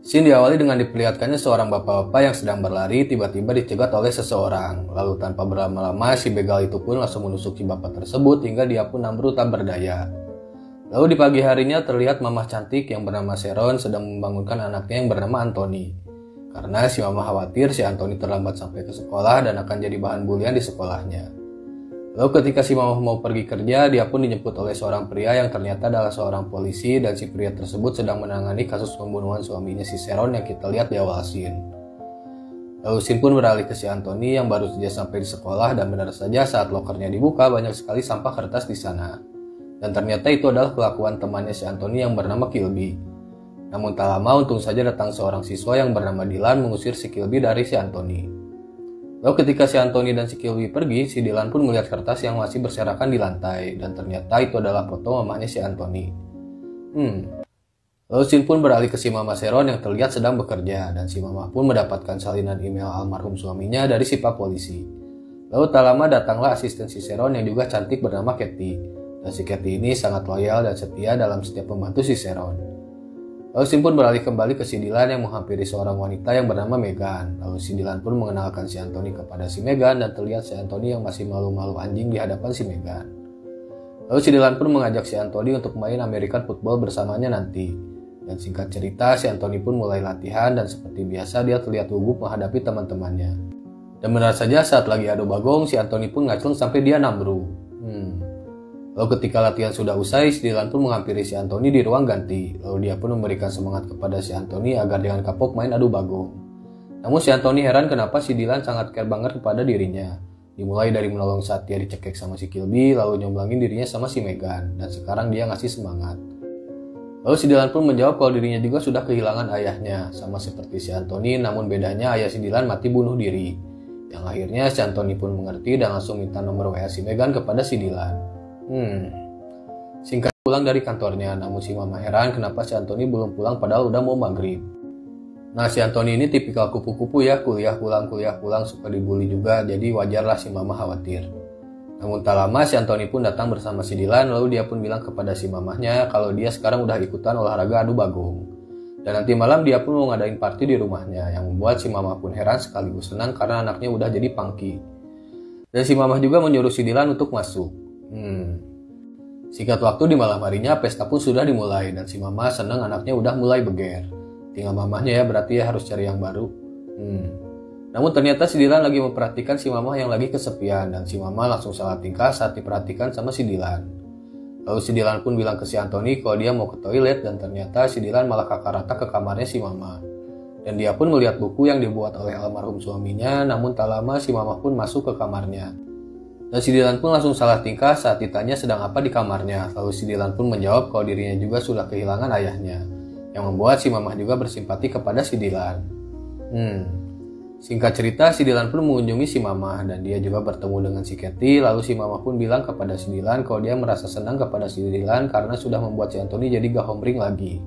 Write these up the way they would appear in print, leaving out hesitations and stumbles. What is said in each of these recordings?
Scene diawali dengan diperlihatkannya seorang bapak-bapak yang sedang berlari tiba-tiba dicegat oleh seseorang. Lalu tanpa berlama-lama si begal itu pun langsung menusuk si bapak tersebut hingga dia pun ambruk tak berdaya. Lalu di pagi harinya terlihat mamah cantik yang bernama Sharon sedang membangunkan anaknya yang bernama Anthony. Karena si mamah khawatir si Anthony terlambat sampai ke sekolah dan akan jadi bahan bulian di sekolahnya. Lalu ketika si mamah mau pergi kerja, dia pun dijemput oleh seorang pria yang ternyata adalah seorang polisi dan si pria tersebut sedang menangani kasus pembunuhan suaminya si Sharon yang kita lihat di awal scene. Lalu scene pun beralih ke si Anthony yang baru saja sampai di sekolah dan benar saja saat lokernya dibuka banyak sekali sampah kertas di sana. Dan ternyata itu adalah kelakuan temannya si Anthony yang bernama Kilby. Namun tak lama untung saja datang seorang siswa yang bernama Dylan mengusir si Kilby dari si Anthony. Lalu ketika si Anthony dan si Kilby pergi, si Dylan pun melihat kertas yang masih berserakan di lantai dan ternyata itu adalah foto mamahnya si Anthony. Lalu scene pun beralih ke si mama Sharon yang terlihat sedang bekerja dan si mama pun mendapatkan salinan email almarhum suaminya dari si pak polisi. Lalu tak lama datanglah asisten si Sharon yang juga cantik bernama Katie. Dan si Katie ini sangat loyal dan setia dalam setiap membantu si Sharon. Lalu scene pun beralih kembali ke si Dylan yang menghampiri seorang wanita yang bernama Megan. Lalu si Dylan pun mengenalkan si Anthony kepada si Megan dan terlihat si Anthony yang masih malu-malu anjing di hadapan si Megan. Lalu si Dylan pun mengajak si Anthony untuk main American football bersamanya nanti. Dan singkat cerita si Anthony pun mulai latihan dan seperti biasa dia terlihat gugup menghadapi teman-temannya. Dan benar saja saat lagi adu bagong si Anthony pun ngacung sampai dia nambruk. Lalu ketika latihan sudah usai, si Dylan pun menghampiri si Anthony di ruang ganti. Lalu dia pun memberikan semangat kepada si Anthony agar jangan kapok main adu bagong. Namun si Anthony heran kenapa si Dylan sangat care banget kepada dirinya. Dimulai dari menolong saat dia dicekek sama si Kilby, lalu nyomblangin dirinya sama si Megan. Dan sekarang dia ngasih semangat. Lalu si Dylan pun menjawab kalau dirinya juga sudah kehilangan ayahnya. Sama seperti si Anthony, namun bedanya ayah si Dylan mati bunuh diri. Yang akhirnya si Anthony pun mengerti dan langsung minta nomor WA si Megan kepada si Dylan. Singkat pulang dari kantornya, namun si mama heran kenapa si Anthony belum pulang padahal udah mau maghrib. Nah si Anthony ini tipikal kupu-kupu ya, kuliah pulang, suka dibully juga, jadi wajarlah si mama khawatir. Namun tak lama si Anthony pun datang bersama si Dylan, lalu dia pun bilang kepada si mamahnya kalau dia sekarang udah ikutan olahraga adu bagong. Dan nanti malam dia pun mau ngadain party di rumahnya, yang membuat si mama pun heran sekaligus senang karena anaknya udah jadi punky. Dan si mamah juga menyuruh si Dylan untuk masuk. Singkat waktu di malam harinya pesta pun sudah dimulai dan si mama senang anaknya udah mulai beger. Tinggal mamahnya ya, berarti ya harus cari yang baru. Namun ternyata si Dylan lagi memperhatikan si mama yang lagi kesepian dan si mama langsung salah tingkah saat diperhatikan sama si Dylan. Lalu si Dylan pun bilang ke si Anthony kalau dia mau ke toilet dan ternyata si Dylan malah kakak rata ke kamarnya si mama. Dan dia pun melihat buku yang dibuat oleh almarhum suaminya, namun tak lama si mama pun masuk ke kamarnya. Dan si Dylan pun langsung salah tingkah saat ditanya sedang apa di kamarnya. Lalu si Dylan pun menjawab kalau dirinya juga sudah kehilangan ayahnya. Yang membuat si mamah juga bersimpati kepada si Dylan. Singkat cerita si Dylan pun mengunjungi si mamah dan dia juga bertemu dengan si Katie. Lalu si mamah pun bilang kepada si Dylan kalau dia merasa senang kepada si Dylan karena sudah membuat si Anthony jadi gak homering lagi.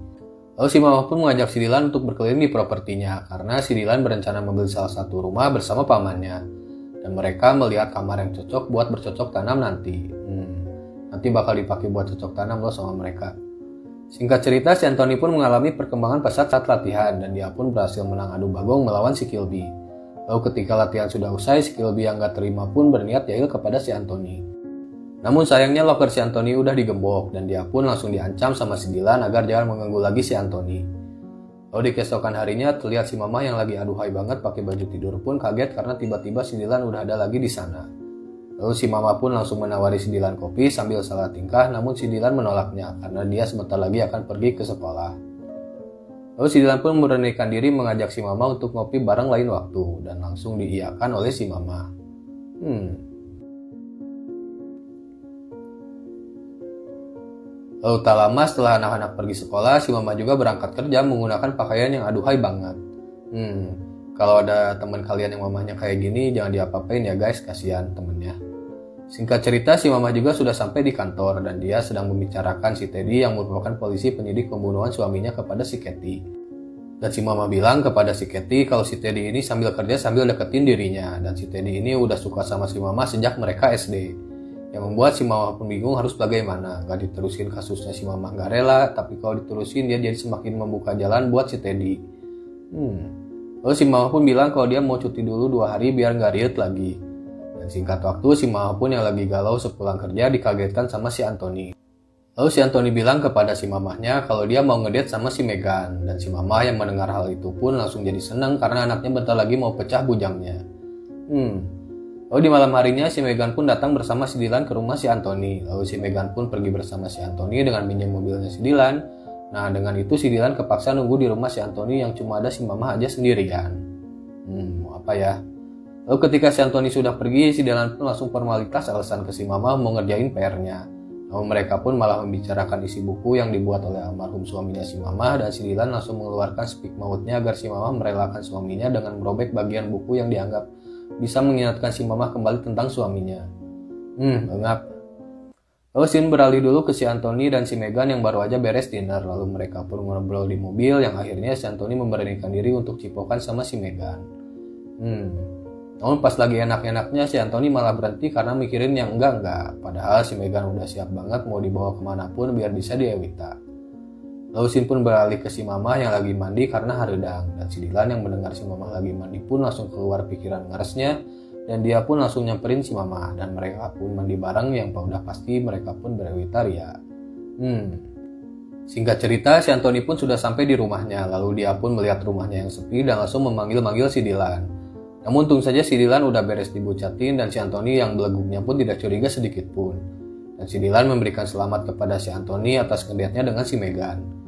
Lalu si mamah pun mengajak si Dylan untuk berkeliling di propertinya karena si Dylan berencana membeli salah satu rumah bersama pamannya. Dan mereka melihat kamar yang cocok buat bercocok tanam nanti. Nanti bakal dipakai buat cocok tanam loh sama mereka. Singkat cerita si Anthony pun mengalami perkembangan pesat saat latihan dan dia pun berhasil menang adu bagong melawan si Kilby. Lalu ketika latihan sudah usai, si Kilby yang gak terima pun berniat jahil kepada si Anthony. Namun sayangnya loker si Anthony udah digembok dan dia pun langsung diancam sama si Dylan agar jangan mengganggu lagi si Anthony. Lalu di keesokan harinya terlihat si mama yang lagi aduhai banget pakai baju tidur pun kaget karena tiba-tiba si Dylan udah ada lagi di sana. Lalu si mama pun langsung menawari si Dylan kopi sambil salah tingkah, namun si Dylan menolaknya karena dia sebentar lagi akan pergi ke sekolah. Lalu si Dylan pun memberanikan diri mengajak si mama untuk ngopi bareng lain waktu dan langsung diiyakan oleh si mama. Lalu tak lama setelah anak-anak pergi sekolah, si mama juga berangkat kerja menggunakan pakaian yang aduhai banget. Kalau ada teman kalian yang mamanya kayak gini, jangan diapa-apain ya guys, kasihan temennya. Singkat cerita, si mama juga sudah sampai di kantor dan dia sedang membicarakan si Teddy yang merupakan polisi penyidik pembunuhan suaminya kepada si Katie. Dan si mama bilang kepada si Katie kalau si Teddy ini sambil kerja sambil deketin dirinya. Dan si Teddy ini udah suka sama si mama sejak mereka SD. Yang membuat si mama pun bingung harus bagaimana. Gak diterusin kasusnya si mama gak rela, tapi kalau diterusin dia jadi semakin membuka jalan buat si Teddy. Lalu si Mama pun bilang kalau dia mau cuti dulu 2 hari biar nggak riut lagi. Dan singkat waktu si Mama pun yang lagi galau sepulang kerja dikagetkan sama si Anthony. Lalu si Anthony bilang kepada si mamahnya kalau dia mau ngedate sama si Megan. Dan si mama yang mendengar hal itu pun langsung jadi senang karena anaknya bentar lagi mau pecah bujangnya. Lalu di malam harinya si Megan pun datang bersama si Dylan ke rumah si Anthony. Lalu si Megan pun pergi bersama si Anthony dengan minjem mobilnya si Dylan. Nah dengan itu si Dylan kepaksa nunggu di rumah si Anthony yang cuma ada si mama aja sendirian. Mau apa ya? Lalu ketika si Anthony sudah pergi, si Dylan pun langsung formalitas alasan ke si mama mau ngerjain PR-nya. Lalu mereka pun malah membicarakan isi buku yang dibuat oleh almarhum suaminya si mama, dan si Dylan langsung mengeluarkan speak mautnya agar si mama merelakan suaminya dengan merobek bagian buku yang dianggap bisa mengingatkan si mama kembali tentang suaminya. Engap. Lalu scene beralih dulu ke si Anthony dan si Megan yang baru aja beres dinner. Lalu mereka pun ngobrol di mobil yang akhirnya si Anthony memberanikan diri untuk cipokan sama si Megan. Namun pas lagi enak-enaknya si Anthony malah berhenti karena mikirin yang enggak. Padahal si Megan udah siap banget mau dibawa kemanapun biar bisa diewita. Lalu scene pun beralih ke si mama yang lagi mandi karena haredang. Dan si Dylan yang mendengar si mama lagi mandi pun langsung keluar pikiran ngeresnya. Dan dia pun langsung nyamperin si mama. Dan mereka pun mandi bareng yang udah pasti mereka pun berewita ria. Singkat cerita si Anthony pun sudah sampai di rumahnya. Lalu dia pun melihat rumahnya yang sepi dan langsung memanggil-manggil si Dylan. Namun untung saja si Dylan udah beres dibucatin dan si Anthony yang belegugnya pun tidak curiga sedikit pun. Dan si Dylan memberikan selamat kepada si Anthony atas ngedate-nya dengan si Megan.